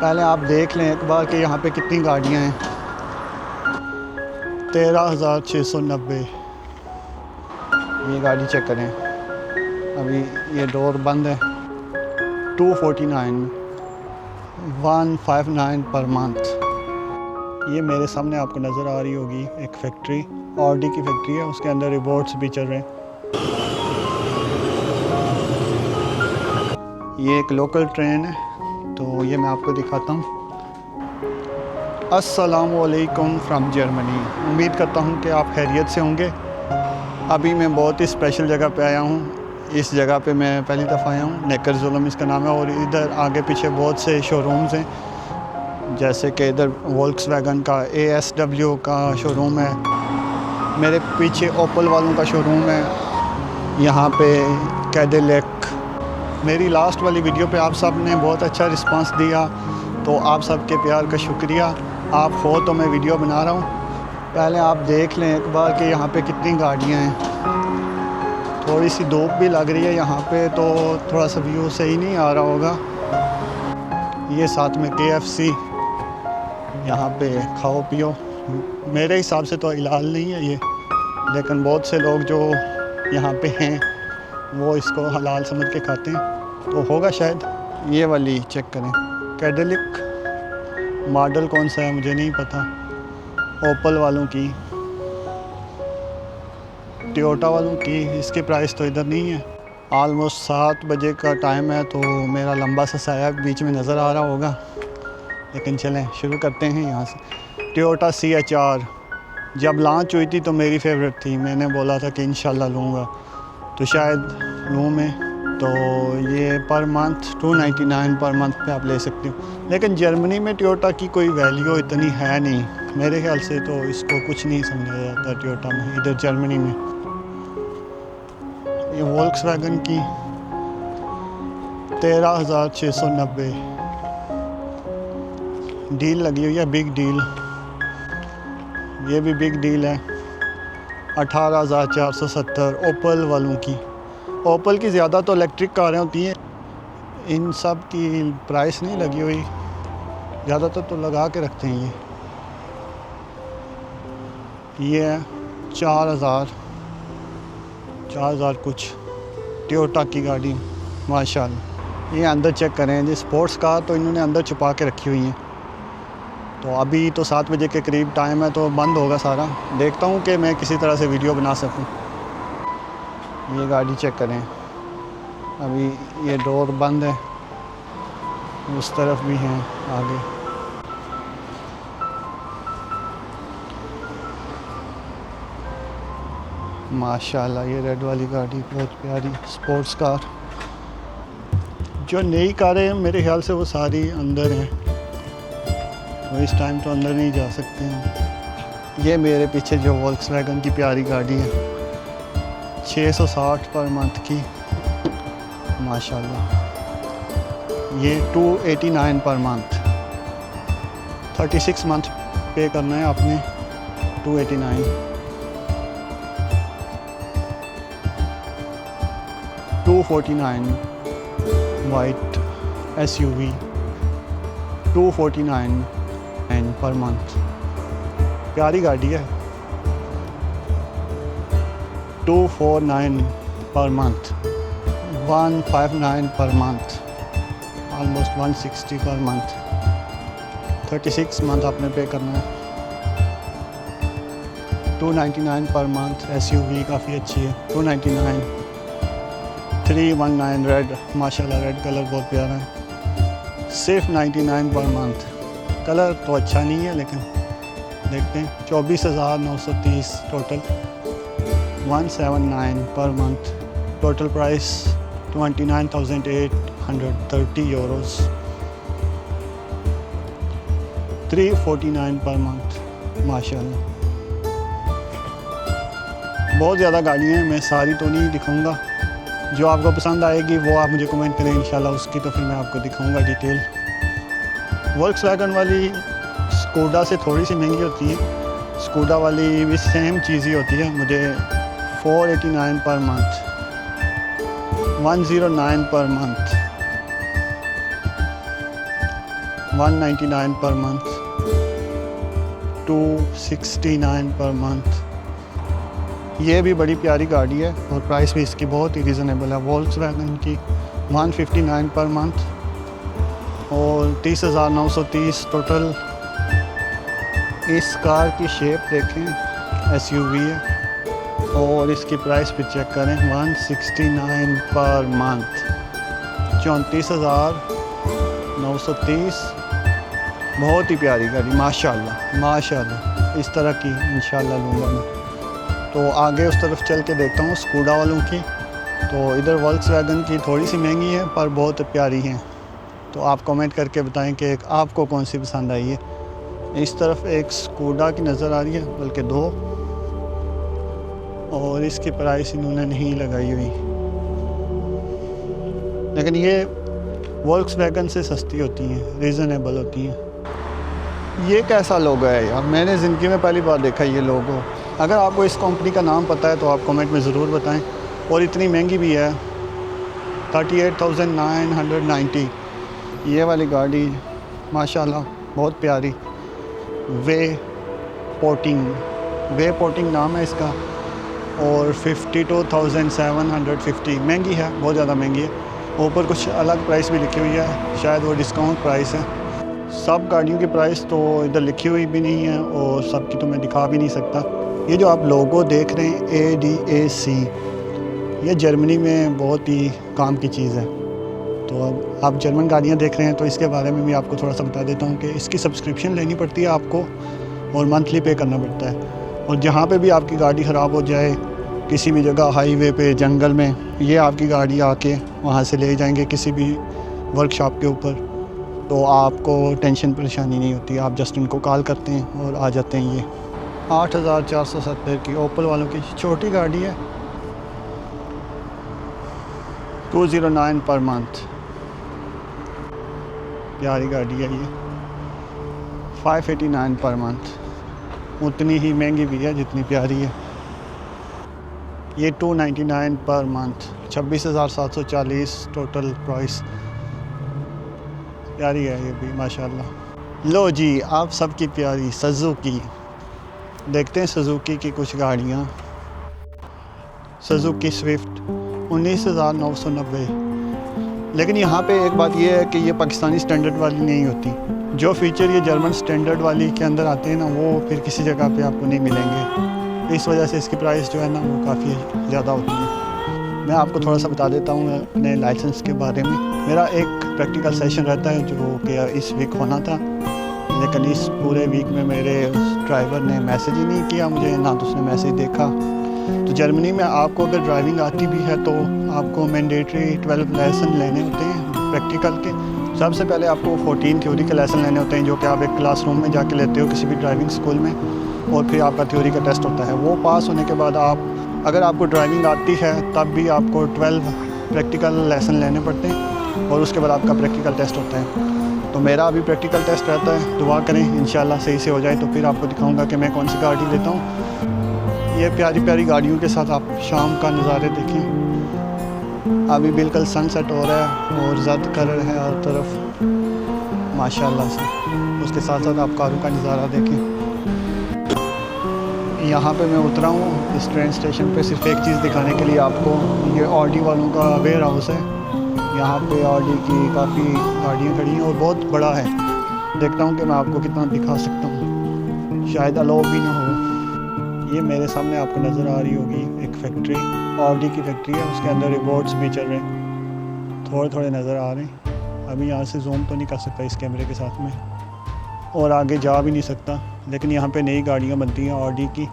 पहले आप देख लें एक बार कि यहाँ पे कितनी गाड़ियाँ हैं। 13,690। ये गाड़ी चेक करें, अभी ये डोर बंद है। 249, 159 पर मंथ। ये मेरे सामने आपको नज़र आ रही होगी एक फैक्ट्री, ऑडी की फैक्ट्री है, उसके अंदर रोबोट्स भी चल रहे हैं। ये एक लोकल ट्रेन है, तो ये मैं आपको दिखाता हूँ। अस्सलामु अलैकुम फ्रॉम जर्मनी। उम्मीद करता हूँ कि आप खैरियत से होंगे। अभी मैं बहुत ही स्पेशल जगह पे आया हूँ। इस जगह पे मैं पहली दफ़ा आया हूँ। नेकरज़ुलम इसका नाम है, और इधर आगे पीछे बहुत से शोरूम्स हैं, जैसे कि इधर वोल्क्सवैगन का, ASW का शोरूम है, मेरे पीछे ओपल वालों का शोरूम है, यहाँ पे कैडिलैक। मेरी लास्ट वाली वीडियो पे आप सब ने बहुत अच्छा रिस्पांस दिया, तो आप सब के प्यार का शुक्रिया। आप हो तो मैं वीडियो बना रहा हूँ। पहले आप देख लें एक बार कि यहाँ पे कितनी गाड़ियाँ हैं। थोड़ी सी धूप भी लग रही है यहाँ पे, तो थोड़ा सा व्यू सही नहीं आ रहा होगा। ये साथ में KFC, यहाँ पे खाओ पियो। मेरे हिसाब से तो इलाल नहीं है ये, लेकिन बहुत से लोग जो यहाँ पे हैं वो इसको हलाल समझ के खाते हैं, तो होगा शायद। ये वाली चेक करें, कैडिलैक। मॉडल कौन सा है मुझे नहीं पता। ओपल वालों की, टोयोटा वालों की, इसकी प्राइस तो इधर नहीं है। ऑलमोस्ट 7 बजे का टाइम है, तो मेरा लंबा सा साया बीच में नज़र आ रहा होगा, लेकिन चलें शुरू करते हैं यहाँ से। टोयोटा CHR जब लॉन्च हुई थी तो मेरी फेवरेट थी। मैंने बोला था कि इंशाल्लाह लूँगा, तो शायद लूँ मैं। तो ये पर मंथ 299 पर मंथ पे आप ले सकते हो। लेकिन जर्मनी में टोयोटा की कोई वैल्यू इतनी है नहीं मेरे ख्याल से, तो इसको कुछ नहीं समझा जाता टोयोटा में इधर जर्मनी में। ये वोल्क्सवैगन की 13,690 डील लगी हुई है, बिग डील। ये भी बिग डील है। 18,470 ओपल वालों की। ओपल की ज़्यादा तो इलेक्ट्रिक कारें होती हैं, इन सब की प्राइस नहीं लगी हुई, ज़्यादातर तो लगा के रखते हैं। ये है 4,000 कुछ, टोयोटा की गाड़ी माशाल्लाह। ये अंदर चेक करें, ये स्पोर्ट्स कार तो इन्होंने अंदर छुपा के रखी हुई हैं। तो अभी तो 7 बजे के करीब टाइम है, तो बंद होगा सारा। देखता हूँ कि मैं किसी तरह से वीडियो बना सकूँ। ये गाड़ी चेक करें, अभी ये डोर बंद है, उस तरफ भी हैं आगे। माशाल्लाह ये रेड वाली गाड़ी बहुत प्यारी स्पोर्ट्स कार। जो नई कारें हैं मेरे ख्याल से वो सारी अंदर हैं, तो इस टाइम तो अंदर नहीं जा सकते हैं। ये मेरे पीछे जो वोल्क्सवैगन की प्यारी गाड़ी है, 660 पर मंथ की माशाल्लाह। ये 289 पर मंथ, 36 मंथ पे करना है आपने। 289। 249 वाइट SUV, 249 पर मंथ। प्यारी गाड़ी है। 249 per month, 159 per month, almost 160 per month. 36 month आपने पे करना है। 299 पर मंथ SUV काफ़ी अच्छी है। 299। 319 रेड, माशाल्लाह रेड कलर बहुत प्यारा है। सिर्फ 99 पर मंथ। कलर तो अच्छा नहीं है, लेकिन देखते हैं। 24,930 total. 179 per month. Total price 29,830 Euros. 349 per month माशाल्लाह। बहुत ज़्यादा गाड़ियाँ हैं, मैं सारी तो नहीं दिखाऊंगा। जो आपको पसंद आएगी वो आप मुझे कमेंट करें इंशाल्लाह, उसकी तो फिर मैं आपको दिखाऊंगा डिटेल। वोल्क्सवैगन वाली स्कोडा से थोड़ी सी महंगी होती है। स्कोडा वाली भी सेम चीज़ ही होती है। मुझे 489 per month, 109 per month. 199 per month, 269 per month. ये भी बड़ी प्यारी गाड़ी है और प्राइस भी इसकी बहुत ही रीज़नेबल है। वोल्क्सवैगन की 159 पर मंथ और 30,930 टोटल। इस कार की शेप देखें, SUV है और इसकी प्राइस भी चेक करें, 169 पर मंथ, 34,930। बहुत ही प्यारी गाड़ी, माशाल्लाह माशाल्लाह। इस तरह की इंशाल्लाह लूँगा मैं। तो आगे उस तरफ चल के देखता हूँ स्कूडा वालों की। तो इधर वोल्क्सवैगन की थोड़ी सी महंगी है पर बहुत प्यारी हैं। तो आप कमेंट करके बताएं कि आपको कौन सी पसंद आई है। इस तरफ एक स्कूडा की नज़र आ रही है, बल्कि दो, और इसकी प्राइस इन्होंने नहीं लगाई हुई, लेकिन ये वोल्क्सवैगन से सस्ती होती हैं, रीज़नेबल होती हैं। ये कैसा लोगो है यार, मैंने ज़िंदगी में पहली बार देखा ये लोगो। अगर आपको इस कंपनी का नाम पता है तो आप कमेंट में ज़रूर बताएं। और इतनी महंगी भी है, 38,990। ये वाली गाड़ी माशाल्लाह बहुत प्यारी। वे पोर्टिंग नाम है इसका और 52,750। महंगी है, बहुत ज़्यादा महंगी है। ऊपर कुछ अलग प्राइस भी लिखी हुई है, शायद वो डिस्काउंट प्राइस है। सब गाड़ियों की प्राइस तो इधर लिखी हुई भी नहीं है और सब की तो मैं दिखा भी नहीं सकता। ये जो आप लोगो देख रहे हैं ADAC, ये जर्मनी में बहुत ही काम की चीज़ है। तो अब आप जर्मन गाड़ियाँ देख रहे हैं तो इसके बारे में भी आपको थोड़ा सा बता देता हूँ कि इसकी सब्सक्रिप्शन लेनी पड़ती है आपको और मंथली पे करना पड़ता है। और जहाँ पे भी आपकी गाड़ी ख़राब हो जाए, किसी भी जगह हाईवे पे, जंगल में, ये आपकी गाड़ी आके वहाँ से ले जाएंगे किसी भी वर्कशॉप के ऊपर। तो आपको टेंशन परेशानी नहीं होती, आप जस्ट इनको कॉल करते हैं और आ जाते हैं। ये 8,470 की ओपल वालों की छोटी गाड़ी है, 209 पर मंथ। प्यारी गाड़ी है ये, 589 पर मंथ। उतनी ही महंगी भी है जितनी प्यारी है। ये 299 पर मंथ, 26,740 टोटल प्राइस। प्यारी है ये भी माशाल्लाह। लो जी, आप सबकी प्यारी सुजुकी। देखते हैं सुजुकी की कुछ गाड़ियाँ। Suzuki Swift 19,990। लेकिन यहाँ पे एक बात ये है कि ये पाकिस्तानी स्टैंडर्ड वाली नहीं होती। जो फीचर ये जर्मन स्टैंडर्ड वाली के अंदर आते हैं ना, वो फिर किसी जगह पे आपको नहीं मिलेंगे। इस वजह से इसकी प्राइस जो है ना वो काफ़ी ज़्यादा होती है। मैं आपको थोड़ा सा बता देता हूँ अपने लाइसेंस के बारे में। मेरा एक प्रैक्टिकल सेशन रहता है जो कि इस वीक होना था, लेकिन इस पूरे वीक में मेरे ड्राइवर ने मैसेज ही नहीं किया मुझे, ना तो उसने मैसेज देखा। तो जर्मनी में आपको अगर ड्राइविंग आती भी है तो आपको मैंडेटरी 12 लेसन लेने होते हैं प्रैक्टिकल के। सबसे पहले आपको 14 थ्योरी के लेसन लेने होते हैं, जो कि आप एक क्लासरूम में जाके लेते हो किसी भी ड्राइविंग स्कूल में, और फिर आपका थ्योरी का टेस्ट होता है। वो पास होने के बाद आप, अगर आपको ड्राइविंग आती है तब भी आपको 12 प्रैक्टिकल लेसन लेने पड़ते हैं और उसके बाद आपका प्रैक्टिकल टेस्ट होता है। तो मेरा अभी प्रैक्टिकल टेस्ट रहता है, दुआ करें इंशाल्लाह सही से हो जाए, तो फिर आपको दिखाऊंगा कि मैं कौन सी गाड़ी लेता हूँ। ये प्यारी प्यारी गाड़ियों के साथ आप शाम का नज़ारे देखें। अभी बिल्कुल सनसेट हो रहा है और ज़्यादा कलर है हर तरफ माशाल्लाह से। उसके साथ साथ आप कारों का नज़ारा देखें। यहाँ पे मैं उतरा हूँ इस ट्रेन स्टेशन पे सिर्फ एक चीज़ दिखाने के लिए आपको। ये ऑडी वालों का वेयर हाउस है। यहाँ पे ऑडी की काफ़ी गाड़ियाँ खड़ी हैं और बहुत बड़ा है। देखता हूँ कि मैं आपको कितना दिखा सकता हूँ, शायद अलाउ भी ना हो। ये मेरे सामने आपको नज़र आ रही होगी एक फैक्ट्री, ऑडी की फैक्ट्री है। उसके अंदर रोबोट्स भी चल रहे हैं, थोड़े थोड़े नज़र आ रहे हैं। अभी यहाँ से जूम तो नहीं कर सकता इस कैमरे के साथ में, और आगे जा भी नहीं सकता। लेकिन यहाँ पे नई गाड़ियाँ बनती हैं ऑडी की,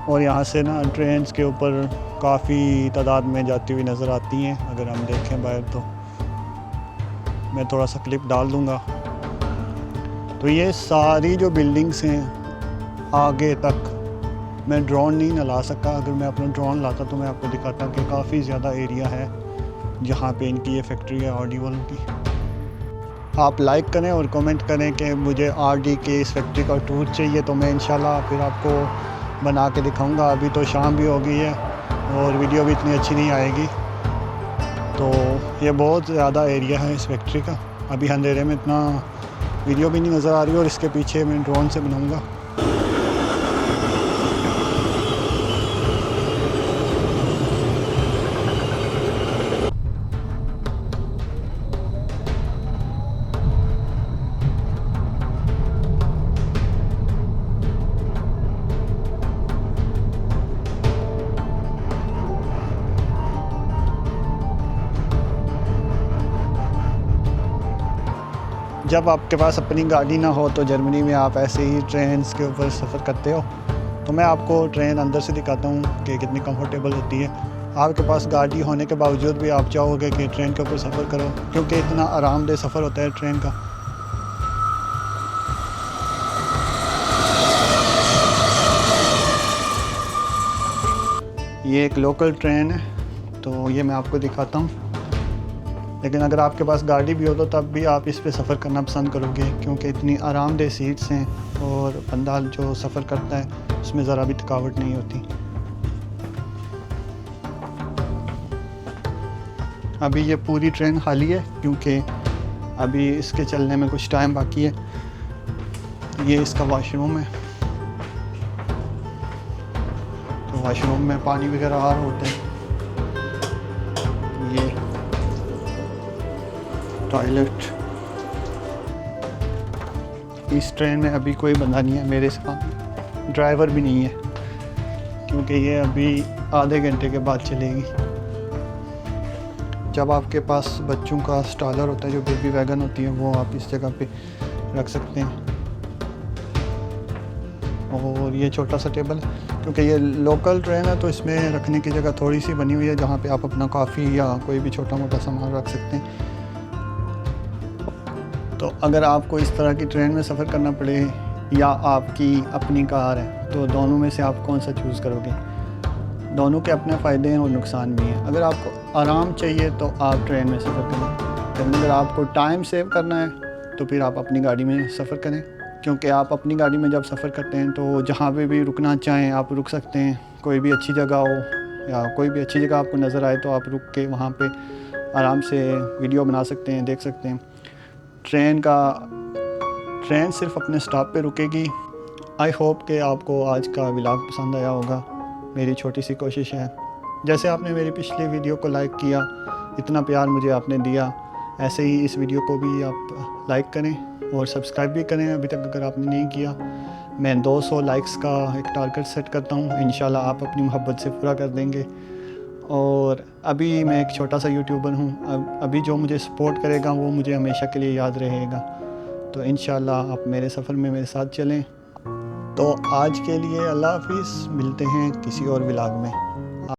और यहाँ से ना ट्रेन्स के ऊपर काफ़ी तादाद में जाती हुई नज़र आती हैं। अगर हम देखें बाहर तो मैं थोड़ा सा क्लिप डाल दूँगा। तो ये सारी जो बिल्डिंग्स हैं आगे तक, मैं ड्रोन नहीं ना ला सका। अगर मैं अपना ड्रोन लाता तो मैं आपको दिखाता कि काफ़ी ज़्यादा एरिया है जहाँ पे इनकी ये फैक्ट्री है ऑडी वालों की। आप लाइक करें और कमेंट करें कि मुझे ऑडी के इस फैक्ट्री का टूर चाहिए, तो मैं इंशाल्लाह फिर आपको बना के दिखाऊंगा। अभी तो शाम भी हो गई है और वीडियो भी इतनी अच्छी नहीं आएगी। तो ये बहुत ज़्यादा एरिया है इस फैक्ट्री का। अभी अंधेरे में इतना वीडियो भी नहीं नज़र आ रही और इसके पीछे मैं ड्रोन से बनाऊँगा। जब आपके पास अपनी गाड़ी ना हो तो जर्मनी में आप ऐसे ही ट्रेन के ऊपर सफ़र करते हो। तो मैं आपको ट्रेन अंदर से दिखाता हूँ कि कितनी कंफर्टेबल होती है। आपके पास गाड़ी होने के बावजूद भी आप चाहोगे कि ट्रेन के ऊपर सफ़र करो, क्योंकि इतना आरामदेह सफ़र होता है ट्रेन का। ये एक लोकल ट्रेन है, तो ये मैं आपको दिखाता हूँ। लेकिन अगर आपके पास गाड़ी भी हो तो तब भी आप इस पे सफ़र करना पसंद करोगे, क्योंकि इतनी आरामदेह सीट्स हैं और बंदा जो सफ़र करता है उसमें ज़रा भी थकावट नहीं होती। अभी ये पूरी ट्रेन खाली है क्योंकि अभी इसके चलने में कुछ टाइम बाकी है। ये इसका वॉशरूम है, तो वॉशरूम में पानी वगैरह आ रहा होता है। ये टॉयलेट। इस ट्रेन में अभी कोई बंदा नहीं है, मेरे साथ ड्राइवर भी नहीं है, क्योंकि ये अभी आधे घंटे के बाद चलेगी। जब आपके पास बच्चों का स्टॉलर होता है, जो बेबी वैगन होती है, वो आप इस जगह पे रख सकते हैं। और ये छोटा सा टेबल है, क्योंकि ये लोकल ट्रेन है तो इसमें रखने की जगह थोड़ी सी बनी हुई है, जहाँ पे आप अपना कॉफ़ी या कोई भी छोटा मोटा सामान रख सकते हैं। तो अगर आपको इस तरह की ट्रेन में सफ़र करना पड़े या आपकी अपनी कार है, तो दोनों में से आप कौन सा चूज़ करोगे? दोनों के अपने फ़ायदे हैं और नुकसान भी हैं। अगर आपको आराम चाहिए तो आप ट्रेन में सफ़र करें, लेकिन अगर आपको टाइम सेव करना है तो फिर आप अपनी गाड़ी में सफ़र करें, क्योंकि आप अपनी गाड़ी में जब सफ़र करते हैं तो जहाँ पे भी रुकना चाहें आप रुक सकते हैं। कोई भी अच्छी जगह हो या कोई भी अच्छी जगह आपको नज़र आए तो आप रुक के वहाँ पे आराम से वीडियो बना सकते हैं, देख सकते हैं। ट्रेन सिर्फ अपने स्टॉप पे रुकेगी। आई होप कि आपको आज का व्लॉग पसंद आया होगा। मेरी छोटी सी कोशिश है, जैसे आपने मेरी पिछली वीडियो को लाइक किया, इतना प्यार मुझे आपने दिया, ऐसे ही इस वीडियो को भी आप लाइक करें और सब्सक्राइब भी करें अभी तक अगर आपने नहीं किया। मैं 200 लाइक्स का एक टारगेट सेट करता हूँ, इंशाल्लाह आप अपनी मोहब्बत से पूरा कर देंगे। और अभी मैं एक छोटा सा यूट्यूबर हूँ, अभी जो मुझे सपोर्ट करेगा वो मुझे हमेशा के लिए याद रहेगा। तो इंशाल्लाह आप मेरे सफ़र में मेरे साथ चलें। तो आज के लिए अल्लाह हाफ़िज़, मिलते हैं किसी और व्लॉग में।